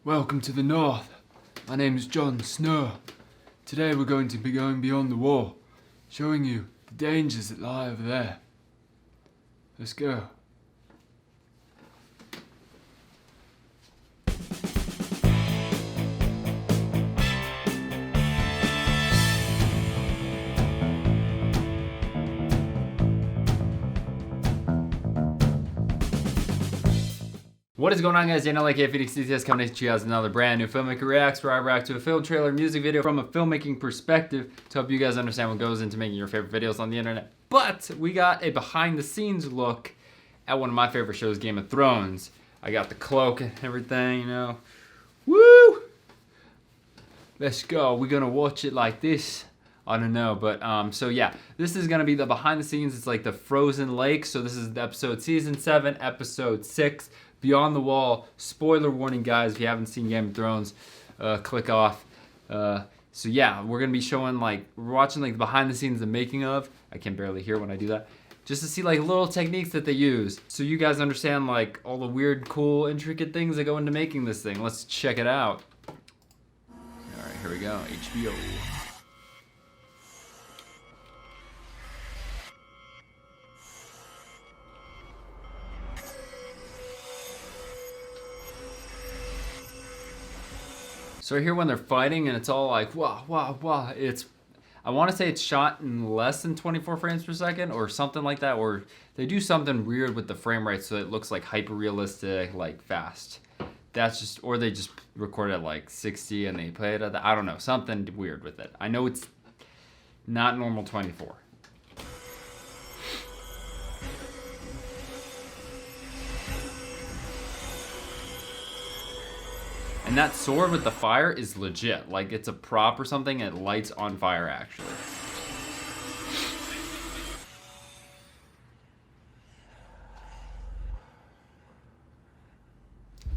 Welcome to the North. My name is Jon Snow. Today we're going to be going beyond the wall, showing you the dangers that lie over there. Let's go. What is going on, guys? Daniel aka Phoenix DTS coming to you guys another brand new Filmmaker Reacts, where I react to a film trailer music video from a filmmaking perspective to help you guys understand what goes into making your favorite videos on the internet. But we got a behind the scenes look at one of my favorite shows, Game of Thrones. I got the cloak and everything, you know. Woo! Let's go. We're gonna watch it like this. I don't know, but so yeah, this is gonna be the behind the scenes. It's like the frozen lake. So this is the episode, season 7, episode 6. Beyond the Wall. Spoiler warning, guys, if you haven't seen Game of Thrones, click off. So yeah, we're gonna be showing, like, we're watching like the behind the scenes, the making of. I can barely hear when I do that. Just to see like little techniques that they use, so you guys understand like all the weird, cool, intricate things that go into making this thing. Let's check it out. All right, here we go. HBO. So here when they're fighting and it's all like, wah, wah, wah, I want to say it's shot in less than 24 frames per second or something like that, or they do something weird with the frame rate so it looks like hyper realistic, like fast. That's just, or they just record at like 60 and they play it at I don't know, something weird with it. I know it's not normal 24. And that sword with the fire is legit. Like, it's a prop or something, and it lights on fire, actually.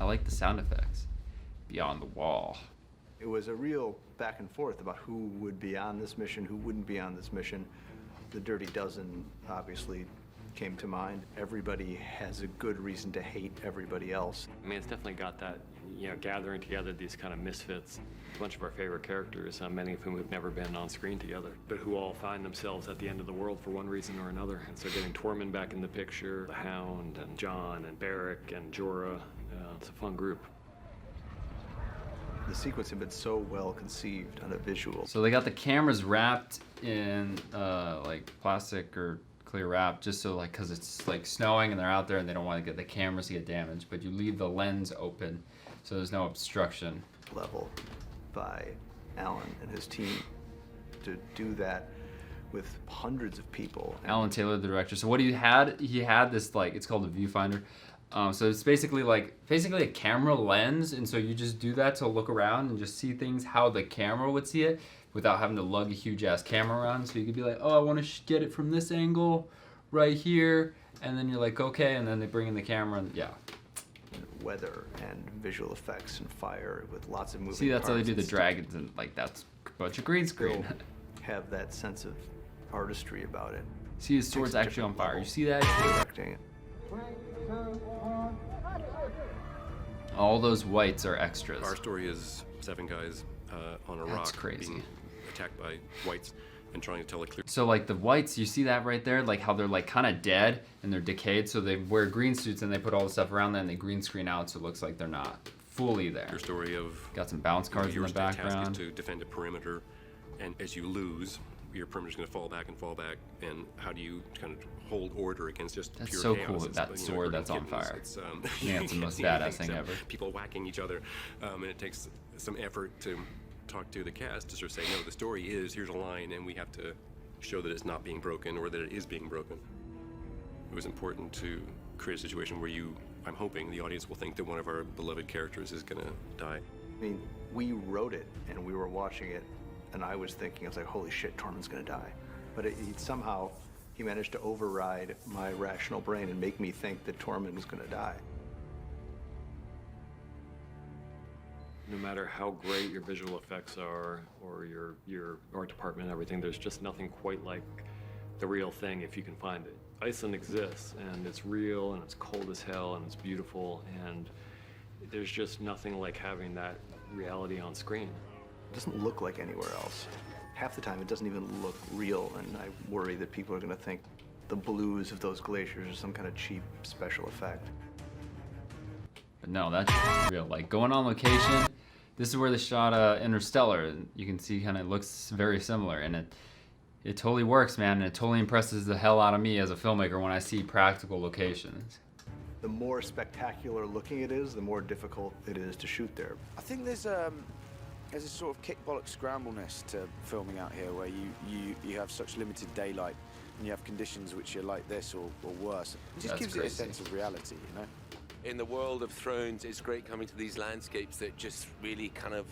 I like the sound effects. Beyond the Wall. It was a real back and forth about who would be on this mission, who wouldn't be on this mission. The Dirty Dozen obviously came to mind. Everybody has a good reason to hate everybody else. I mean, it's definitely got that, you know, gathering together these kind of misfits. A bunch of our favorite characters, many of whom have never been on screen together, but who all find themselves at the end of the world for one reason or another. And so getting Tormund back in the picture, the Hound and Jon and Beric and Jorah, it's a fun group. The sequence had been so well conceived on a visual. So they got the cameras wrapped in like plastic or clear wrap, just so, like, because it's like snowing and they're out there and they don't want to get the cameras to get damaged, but you leave the lens open so there's no obstruction. Level by Alan and his team to do that with hundreds of people. Alan Taylor, the director. So what he had this, like, it's called a viewfinder. So it's basically a camera lens, and so you just do that to look around and just see things how the camera would see it, without having to lug a huge ass camera around. So you could be like, oh, I want to get it from this angle right here, and then you're like, okay, and then they bring in the camera, and yeah. Weather and visual effects and fire with lots of moving See, that's how they do the parts. dragons, and like that's a bunch of green screen. Have that sense of artistry about it. See, his sword's actually on fire. You see that? Directing it. All those whites are extras. Our story is 7 guys on a That's rock crazy. being attacked by whites and trying to tell a clear. So like the whites, you see that right there, like how they're like kind of dead and they're decayed, so they wear green suits and they put all the stuff around them and they green screen out so it looks like they're not fully there. Your story of Got some bounce cards in the task background. is to defend a perimeter, and as you lose, your perimeter's going to fall back, and how do you kind of hold order against just That's pure so chaos? cool, It's, that you know, sword that's on kittens. fire. It's, Yeah, it's the most you know, badass thing ever. People whacking each other, and it takes some effort to talk to the cast to sort of say, no, the story is, here's a line, and we have to show that it's not being broken or that it is being broken. It was important to create a situation where I'm hoping the audience will think that one of our beloved characters is gonna die. I mean, we wrote it and we were watching it, and I was like, holy shit, Tormund's gonna die. But somehow he managed to override my rational brain and make me think that Tormund was gonna die. No matter how great your visual effects are, or your art department and everything, there's just nothing quite like the real thing if you can find it. Iceland exists, and it's real, and it's cold as hell, and it's beautiful, and There's just nothing like having that reality on screen. It doesn't look like anywhere else. Half the time, it doesn't even look real, and I worry that people are going to think the blues of those glaciers are some kind of cheap special effect. But no, that's real. Like going on location, this is where they shot Interstellar, and you can see kind of looks very similar, and it totally works, man, and it totally impresses the hell out of me as a filmmaker when I see practical locations. The more spectacular looking it is, the more difficult it is to shoot there. I think there's a sort of kick-bollock scrambleness to filming out here, where you have such limited daylight, and you have conditions which are like this or worse. It just gives it a sense of reality, you know? In the world of Thrones, it's great coming to these landscapes that just really kind of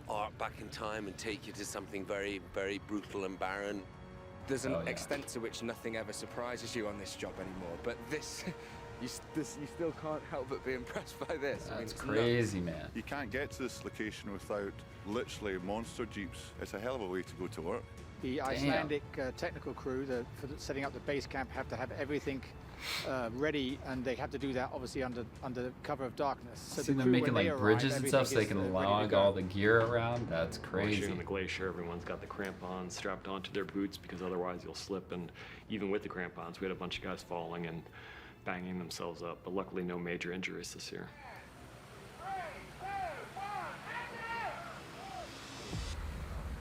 arc back in time and take you to something very, very brutal and barren. There's an extent to which nothing ever surprises you on this job anymore, but this, you still can't help but be impressed by this. That's I mean, it's crazy, nuts. man. You can't get to this location without literally monster jeeps. It's a hell of a way to go to work. The Icelandic technical crew for setting up the base camp have to have everything ready, and they have to do that obviously under cover of darkness. So See the them crew, making when they like arrive, bridges and stuff so they can everything is, log ready to all go. the gear around. That's While crazy. shooting the glacier, everyone's got the crampons strapped onto their boots because otherwise you'll slip. And even with the crampons, we had a bunch of guys falling and banging themselves up. But luckily, no major injuries this year.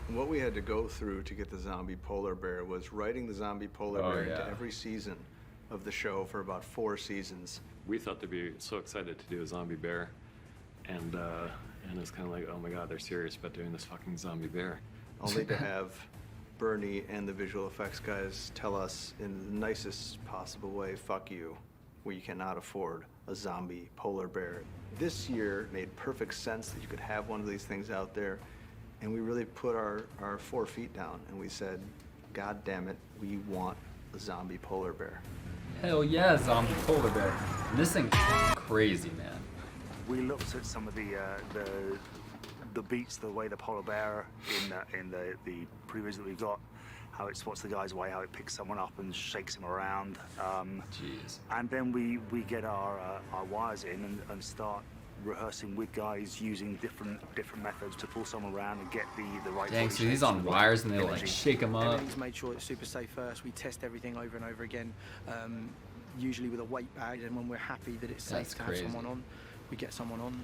What we had to go through to get the zombie polar bear was writing the zombie polar bear into every season of the show for about 4 seasons. We thought they'd be so excited to do a zombie bear, and it's kind of like, oh my god, they're serious about doing this fucking zombie bear. Only to have Bernie and the visual effects guys tell us in the nicest possible way, fuck you, we cannot afford a zombie polar bear. This year made perfect sense that you could have one of these things out there, and we really put our 4 feet down and we said, God damn it, we want a zombie polar bear. Hell yeah, zombie polar bear. And this thing's crazy, man. We looked at some of the beats, the way the polar bear in the previews that we got, how it spots the guy's way, how it picks someone up and shakes him around. Jeez. And then we get our wires in and start rehearsing with guys using different methods to pull someone around and get the right. Dang, so he's on wires and they like shake him up. Everything's made sure it's super safe first. We test everything over and over again, usually with a weight bag, and when we're happy that it's safe to have someone on, we get someone on.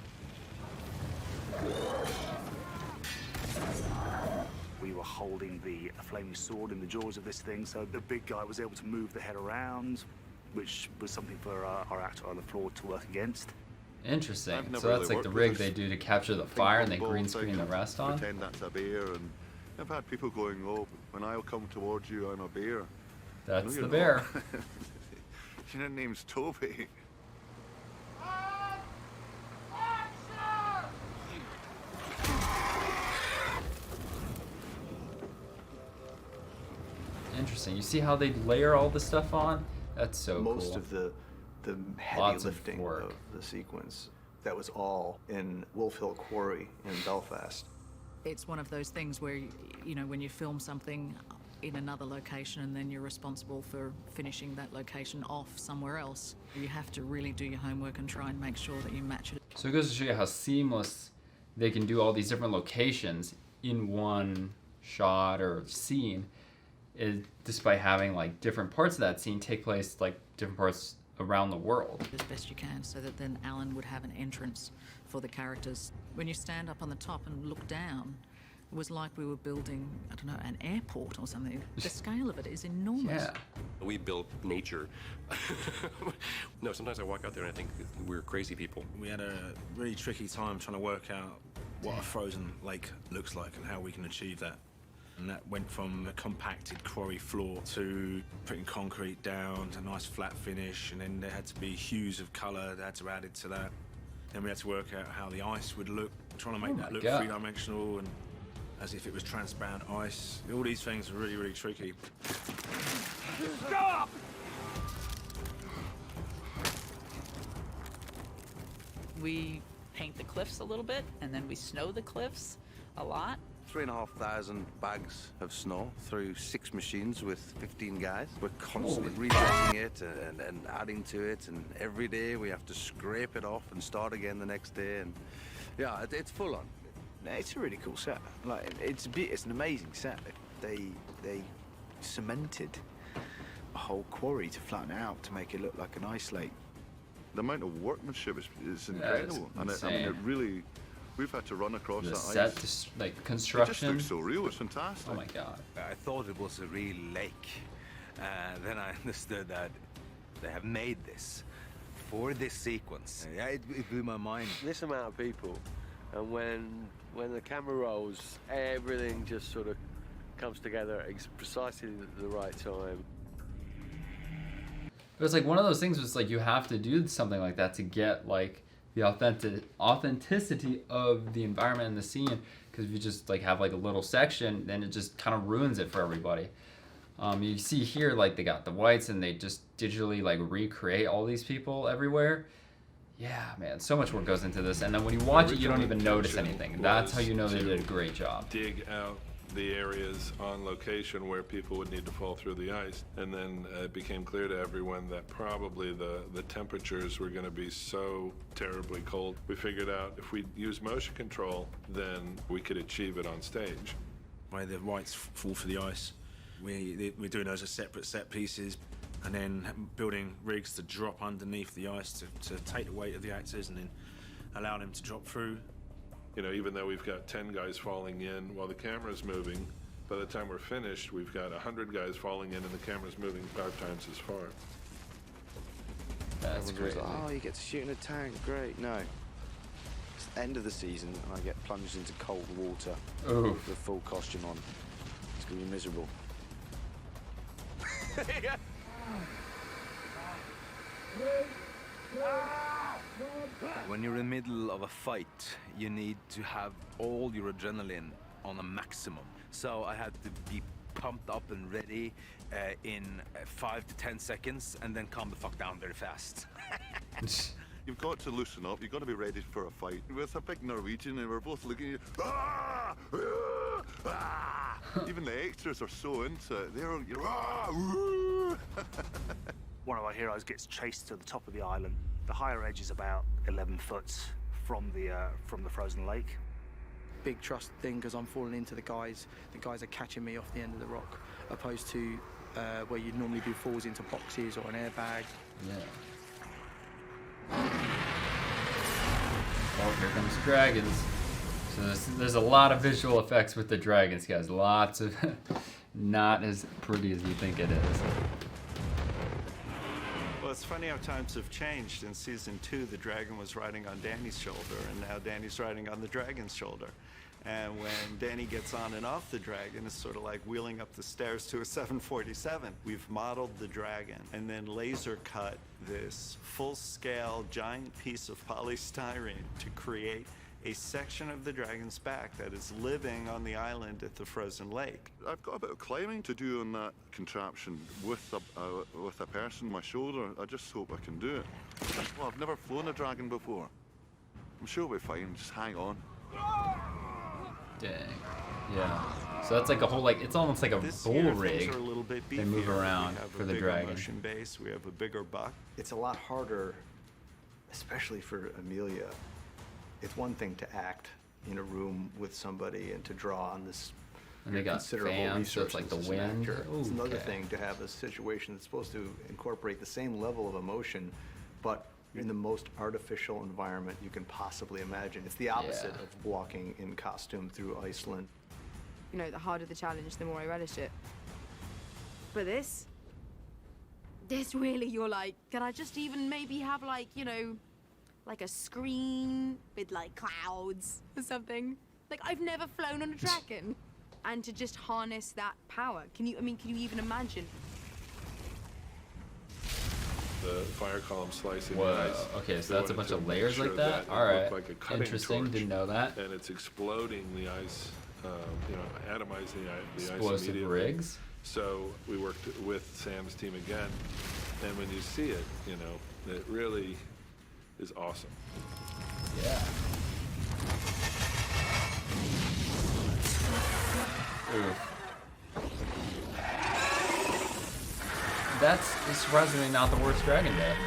We were holding a flaming sword in the jaws of this thing, so the big guy was able to move the head around, which was something for our actor on the floor to work against. Interesting. I've never So that's really like the worked rig with they this do to capture the fire and they ping-pong green ball screen thing the and rest on. Pretend that's a bear, and I've had people going, "Oh, when I'll come towards you, I'm a bear." That's No, the you're bear. not. Your name's Toby. Interesting. You see how they layer all the stuff on? That's so cool. Most of the heavy Lots of lifting work. of the sequence, that was all in Wolf Hill Quarry in Belfast. It's one of those things where, you know, when you film something in another location and then you're responsible for finishing that location off somewhere else, you have to really do your homework and try and make sure that you match it. So it goes to show you how seamless they can do all these different locations in one shot or scene, despite having like different parts of that scene take place like different parts around the world. As best you can, so that then Alan would have an entrance for the characters. When you stand up on the top and look down, it was like we were building, I don't know, an airport or something. The scale of it is enormous. Yeah. We built nature. No, sometimes I walk out there and I think we're crazy people. We had a really tricky time trying to work out what a frozen lake looks like and how we can achieve that. And that went from a compacted quarry floor to putting concrete down to a nice flat finish, and then there had to be hues of colour that had to add it to that. Then we had to work out how the ice would look, trying to make that look three-dimensional and as if it was transparent ice. All these things are really, really tricky. Stop! We paint the cliffs a little bit, and then we snow the cliffs a lot. 3,500 bags of snow through 6 machines with 15 guys. We're constantly rejetting it and adding to it, and every day we have to scrape it off and start again the next day. And yeah, it's full on. It's a really cool set. Like, it's an amazing set. They cemented a whole quarry to flatten it out to make it look like an ice lake. The amount of workmanship is incredible, and I mean, it really. We've had to run across that set, ice. like construction. It just looks so real. It's fantastic. Oh my god! I thought it was a real lake. Then I understood that they have made this for this sequence. Yeah, it blew my mind. This amount of people, and when the camera rolls, everything just sort of comes together at precisely the right time. It was like one of those things. Was like you have to do something like that to get like the authenticity of the environment and the scene, because if you just like have like a little section, then it just kind of ruins it for everybody. You see here, like they got the whites and they just digitally like recreate all these people everywhere. Yeah, man, so much work goes into this, and then when you watch it, you don't even notice anything. That's how you know they did a great job. Dig out the areas on location where people would need to fall through the ice, and then it became clear to everyone that probably the temperatures were going to be so terribly cold. We figured out if we use motion control, then we could achieve it on stage. Where the whites fall for the ice, we're doing those as separate set pieces, and then building rigs to drop underneath the ice to take the weight of the actors and then allow them to drop through. You know, even though we've got 10 guys falling in while the camera's moving, by the time we're finished, we've got 100 guys falling in and the camera's moving 5 times as far. That's Everyone's crazy. like, oh, you get to shoot in a tank, great. No. It's the end of the season and I get plunged into cold water with the full costume on. It's going to be miserable. When you're in the middle of a fight, you need to have all your adrenaline on a maximum. So I had to be pumped up and ready in 5 to 10 seconds and then calm the fuck down very fast. You've got to loosen up. You've got to be ready for a fight. With a big Norwegian, and we're both looking at you. Ah! Ah! Ah! Even the extras are so into it. They're One of our heroes gets chased to the top of the island. The higher edge is about 11 foot from the frozen lake. Big trust thing because I'm falling into the guys. The guys are catching me off the end of the rock, opposed to where you'd normally do falls into boxes or an airbag. Yeah. Oh, here comes dragons. So there's a lot of visual effects with the dragons, guys. Lots of, not as pretty as you think it is. Well, it's funny how times have changed. In season 2, the dragon was riding on Danny's shoulder, and now Danny's riding on the dragon's shoulder. And when Danny gets on and off the dragon, it's sort of like wheeling up the stairs to a 747. We've modeled the dragon and then laser cut this full-scale giant piece of polystyrene to create a section of the dragon's back that is living on the island at the frozen lake. I've got a bit of climbing to do on that contraption with a person on my shoulder. I just hope I can do it. Well, I've never flown a dragon before. I'm sure we'll be fine. Just hang on. Dang. Yeah. So that's like a whole, like, it's almost like a bull rig. Are a little bit they move around for the dragon. Motion base. We have a bigger buck. It's a lot harder, especially for Amelia. It's one thing to act in a room with somebody and to draw on this and they got considerable fans, so it's resources like the as an wind. actor. Ooh, it's another okay. thing to have a situation that's supposed to incorporate the same level of emotion, but in the most artificial environment you can possibly imagine. It's the opposite of walking in costume through Iceland. You know, the harder the challenge, the more I relish it. But this really, you're like, can I just even maybe have like, you know, like a screen with like clouds or something? Like, I've never flown on a dragon. And to just harness that power. Can you even imagine? The fire column slicing Whoa. the ice. Okay, so We that's a wanted bunch to of make layers sure like that? it All right. looked like a cutting Interesting, torch, didn't know that. And it's exploding the ice, you know, atomizing the ice Explosive immediately. rigs? So we worked with Sam's team again, and when you see it, you know, it really is awesome. Yeah. That's surprisingly not the worst dragon death.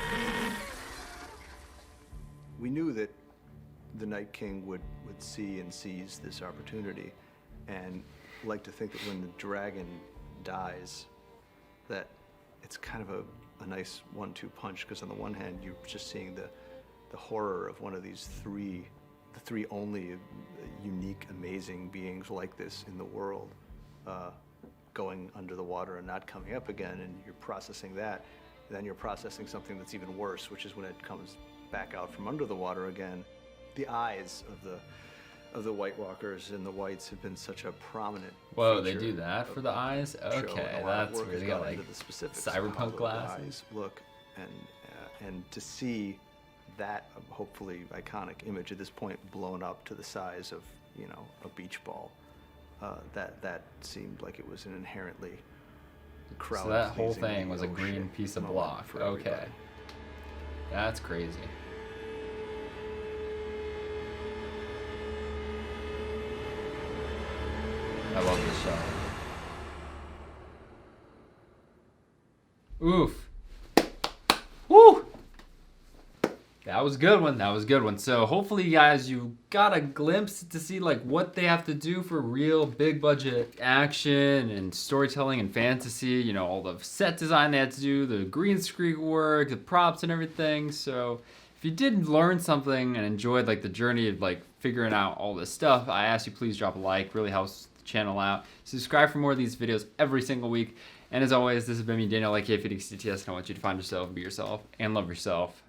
We knew that the Night King would see and seize this opportunity, and like to think that when the dragon dies, that it's kind of a nice 1-2 punch, because on the one hand you're just seeing the horror of one of these the three only unique, amazing beings like this in the world, going under the water and not coming up again, and you're processing that. Then you're processing something that's even worse, which is when it comes back out from under the water again. The eyes of the White Walkers and the Whites have been such a prominent Whoa, they do that for the eyes? Okay, that's where they got like cyberpunk glasses. Look, and to see that hopefully iconic image at this point blown up to the size of, you know, a beach ball, that seemed like it was an inherently crowd. So that whole thing was a green piece of block. Okay, that's crazy. I love this shot. Oof. Woo! That was a good one. That was a good one. So hopefully, guys, you got a glimpse to see like what they have to do for real big budget action and storytelling and fantasy. You know, all the set design they had to do, the green screen work, the props and everything. So if you did learn something and enjoyed like the journey of like figuring out all this stuff, I ask you please drop a like. Really helps the channel out. Subscribe for more of these videos every single week. And as always, this has been me, Daniel, aka Phoenix DTS, and I want you to find yourself, be yourself, and love yourself.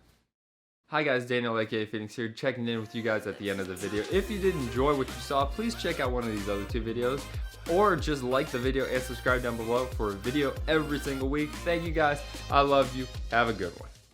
Hi guys, Daniel aka Phoenix here, checking in with you guys at the end of the video. If you did enjoy what you saw, please check out one of these other 2 videos, or just like the video and subscribe down below for a video every single week. Thank you guys, I love you, have a good one.